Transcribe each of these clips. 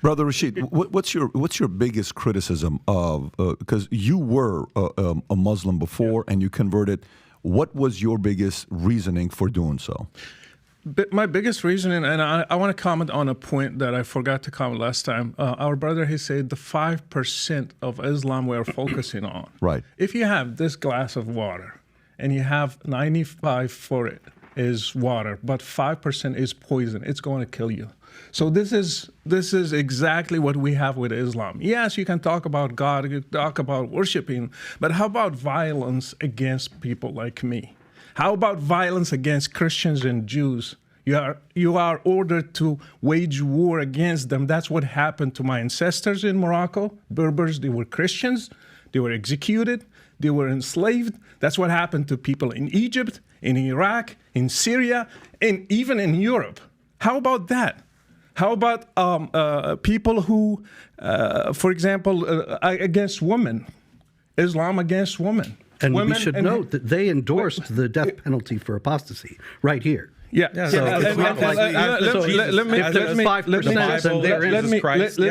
Brother Rachid, what's your biggest criticism of, because you were a Muslim before and you converted, what was your biggest reasoning for doing so? My biggest reasoning, and I want to comment on a point that I forgot to comment last time. Our brother, he said the 5% of Islam we are focusing on. Right. If you have this glass of water and you have 95 for it is water, but 5% is poison, it's going to kill you. So this is exactly what we have with Islam. Yes, you can talk about God, you can talk about worshiping, but how about violence against people like me? How about violence against Christians and Jews? You are ordered to wage war against them. That's what happened to my ancestors in Morocco. Berbers, they were Christians. They were executed. They were enslaved. That's what happened to people in Egypt, in Iraq, in Syria, and even in Europe. How about that? How about people who, for example, against women, Islam against women? And we should note that they endorsed the death penalty for apostasy right here. Yeah. Let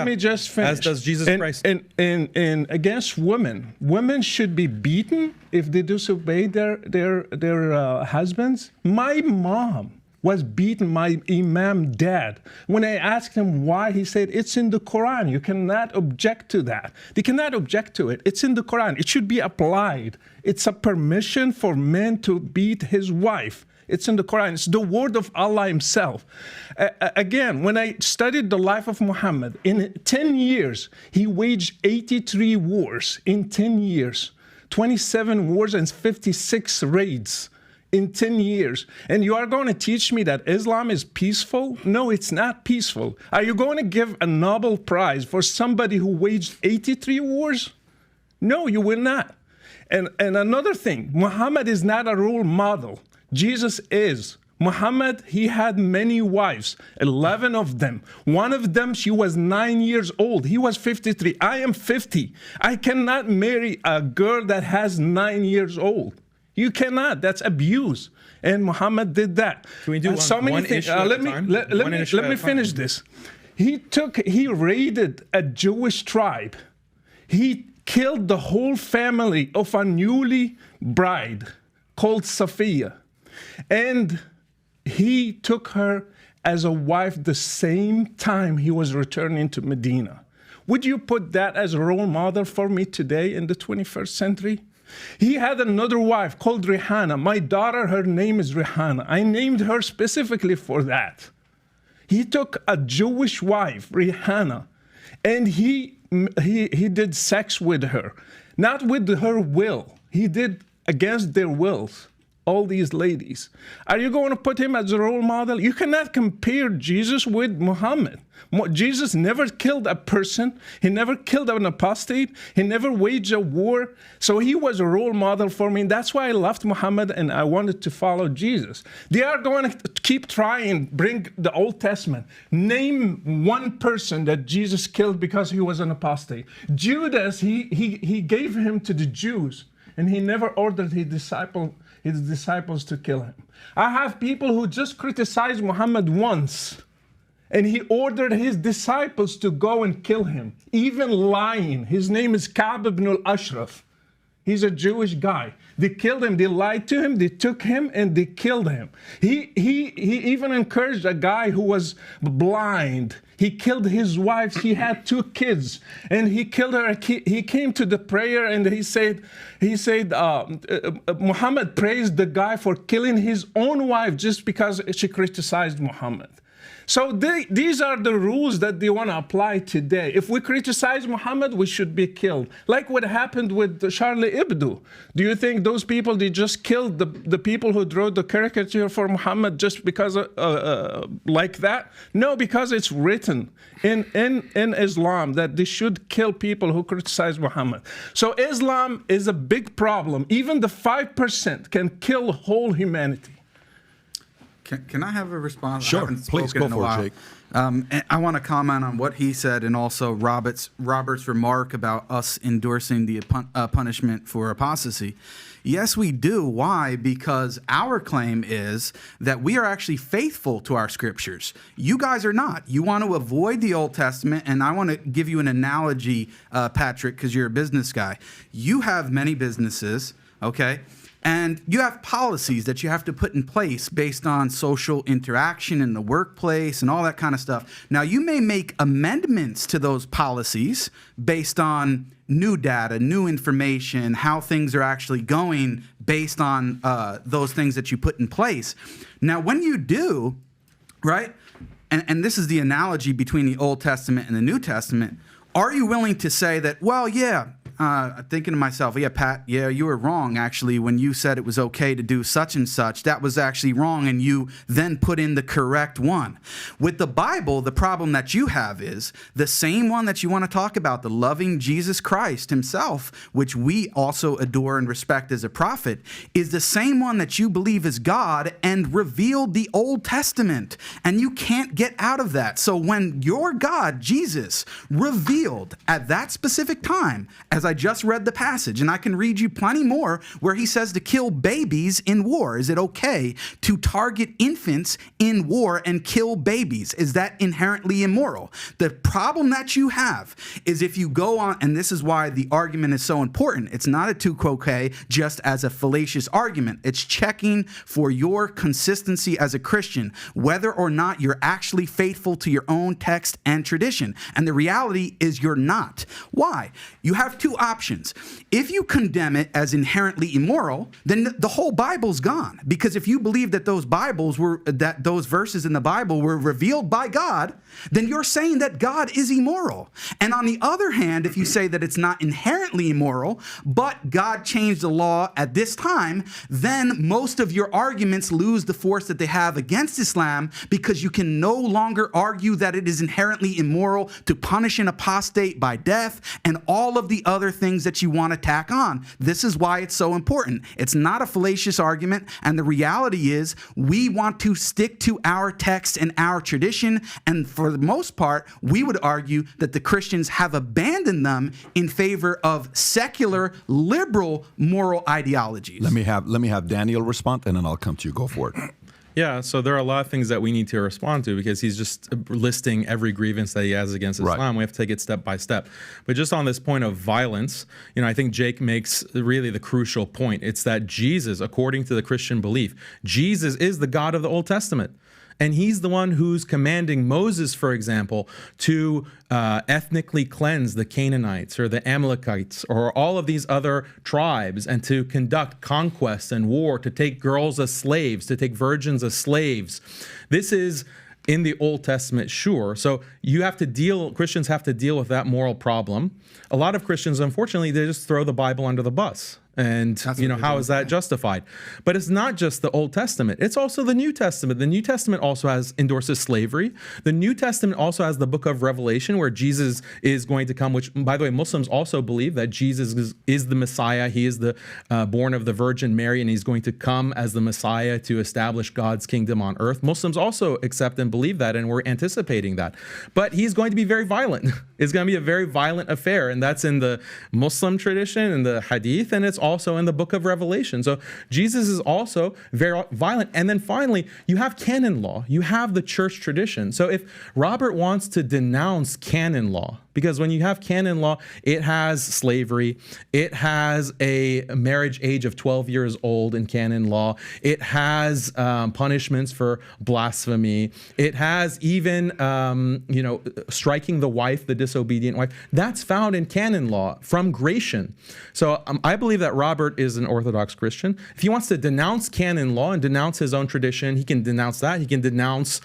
me just finish. As does Jesus Christ. And against women, women should be beaten if they disobey their husbands. My mom was beaten, my imam dad. When I asked him why, he said, it's in the Quran. You cannot object to that. They cannot object to it. It's in the Quran. It should be applied. It's a permission for men to beat his wife. It's in the Quran. It's the word of Allah himself. Again, when I studied the life of Muhammad, in 10 years, he waged 83 wars in 10 years, 27 wars and 56 raids. In 10 years. And you are going to teach me that Islam is peaceful? No, it's not peaceful. Are you going to give a Nobel Prize for somebody who waged 83 wars? No, you will not. And another thing, Muhammad is not a role model. Jesus is. Muhammad, he had many wives, 11 of them. One of them, she was 9 years old. He was 53. I am 50. I cannot marry a girl that has 9 years old. You cannot. That's abuse. And Muhammad did that. Can we do one issue at a time? Let me finish this. He raided a Jewish tribe. He killed the whole family of a newly bride called Safiya. And he took her as a wife the same time he was returning to Medina. Would you put that as a role model for me today in the 21st century? He had another wife called Rihanna. My daughter, her name is Rihanna. I named her specifically for that. He took a Jewish wife, Rihanna, and he did sex with her, not with her will. He did against their wills. All these ladies. Are you going to put him as a role model? You cannot compare Jesus with Muhammad. Jesus never killed a person. He never killed an apostate. He never waged a war. So he was a role model for me. That's why I loved Muhammad and I wanted to follow Jesus. They are going to keep trying, bring the Old Testament. Name one person that Jesus killed because he was an apostate. Judas, he gave him to the Jews and he never ordered his disciples to kill him. I have people who just criticized Muhammad once, and he ordered his disciples to go and kill him, even lying. His name is Ka'b ibn al-Ashraf. He's a Jewish guy. They killed him. They lied to him. They took him and they killed him. He even encouraged a guy who was blind. He killed his wife. He had 2 kids, and he killed her. He came to the prayer and he said, Muhammad praised the guy for killing his own wife just because she criticized Muhammad. So these are the rules that they want to apply today. If we criticize Muhammad, we should be killed. Like what happened with Charlie Hebdo. Do you think those people, they just killed the people who drew the caricature for Muhammad just because like that? No, because it's written in Islam that they should kill people who criticize Muhammad. So Islam is a big problem. Even the 5% can kill whole humanity. Can I have a response? Sure. I haven't Please, spoken go in a for it, while. Jake. And I want to comment on what he said and also Robert's remark about us endorsing the punishment for apostasy. Yes, we do. Why? Because our claim is that we are actually faithful to our scriptures. You guys are not. You want to avoid the Old Testament, and I want to give you an analogy, Patrick, because you're a business guy. You have many businesses, okay? And you have policies that you have to put in place based on social interaction in the workplace and all that kind of stuff. Now, you may make amendments to those policies based on new data, new information, how things are actually going based on those things that you put in place. Now, when you do, right, and this is the analogy between the Old Testament and the New Testament, are you willing to say that, well, yeah, thinking to myself, yeah, Pat, yeah, you were wrong, actually, when you said it was okay to do such and such. That was actually wrong, and you then put in the correct one. With the Bible, the problem that you have is the same one that you want to talk about, the loving Jesus Christ himself, which we also adore and respect as a prophet, is the same one that you believe is God and revealed the Old Testament. And you can't get out of that. So when your God, Jesus, revealed at that specific time, as I just read the passage, and I can read you plenty more where he says to kill babies in war. Is it okay to target infants in war and kill babies? Is that inherently immoral? The problem that you have is if you go on, and this is why the argument is so important. It's not a tu quoque just as a fallacious argument. It's checking for your consistency as a Christian, whether or not you're actually faithful to your own text and tradition. And the reality is you're not. Why? You have two options. If you condemn it as inherently immoral, then the whole Bible's gone. Because if you believe that those verses in the Bible were revealed by God, then you're saying that God is immoral. And on the other hand, if you say that it's not inherently immoral, but God changed the law at this time, then most of your arguments lose the force that they have against Islam, because you can no longer argue that it is inherently immoral to punish an apostate by death and all of the other things that you want to tack on. This is why it's so important. It's not a fallacious argument, and the reality is we want to stick to our text and our tradition, and for the most part, we would argue that the Christians have abandoned them in favor of secular, liberal, moral ideologies. Let me have Daniel respond, and then I'll come to you. Go for it. Yeah, so there are a lot of things that we need to respond to, because he's just listing every grievance that he has against Islam. Right. We have to take it step by step. But just on this point of violence, I think Jake makes really the crucial point. It's that Jesus, according to the Christian belief, Jesus is the God of the Old Testament. And he's the one who's commanding Moses, for example, to ethnically cleanse the Canaanites or the Amalekites or all of these other tribes, and to conduct conquest and war, to take girls as slaves, to take virgins as slaves. This is in the Old Testament, sure. So Christians have to deal with that moral problem. A lot of Christians, unfortunately, they just throw the Bible under the bus. And, how is that justified? But it's not just the Old Testament. It's also the New Testament. The New Testament also endorses slavery. The New Testament also has the book of Revelation, where Jesus is going to come, which, by the way, Muslims also believe that Jesus is the Messiah. He is the born of the Virgin Mary, and he's going to come as the Messiah to establish God's kingdom on earth. Muslims also accept and believe that, and we're anticipating that. But he's going to be very violent. It's going to be a very violent affair, and that's in the Muslim tradition and the Hadith, and it's also in the book of Revelation. So Jesus is also very violent. And then finally, you have canon law. You have the church tradition. So if Robert wants to denounce canon law, because when you have canon law, it has slavery, it has a marriage age of 12 years old in canon law, it has punishments for blasphemy, it has even striking the wife, the disobedient wife. That's found in canon law from Gratian. So I believe that Robert is an Orthodox Christian. If he wants to denounce canon law and denounce his own tradition, he can denounce that. He can denounce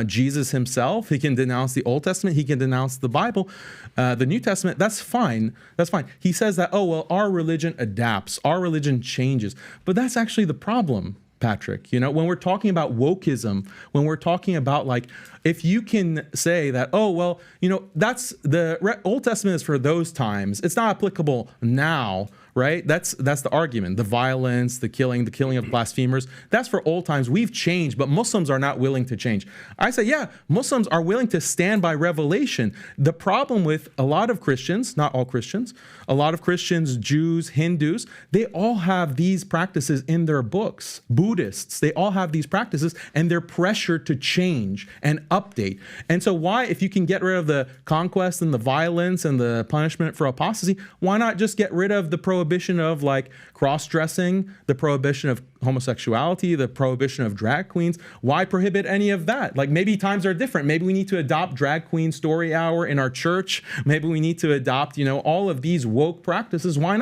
Jesus himself. He can denounce the Old Testament. He can denounce the Bible. The New Testament, that's fine. That's fine. He says that, our religion adapts, our religion changes. But that's actually the problem, Patrick. When we're talking about wokeism, when we're talking about if you can say that, that's the Old Testament is for those times, it's not applicable now, right? That's the argument. The violence, the killing of blasphemers. That's for old times. We've changed, but Muslims are not willing to change. I say, yeah, Muslims are willing to stand by revelation. The problem with a lot of Christians, not all Christians, a lot of Christians, Jews, Hindus, they all have these practices in their books. Buddhists, they all have these practices, and they're pressured to change and update. And so why, if you can get rid of the conquest and the violence and the punishment for apostasy, why not just get rid of the prohibition of like cross-dressing, the prohibition of homosexuality, the prohibition of drag queens? Why prohibit any of that? Like, maybe times are different. Maybe we need to adopt drag queen story hour in our church. Maybe we need to adopt, all of these woke practices. Why not?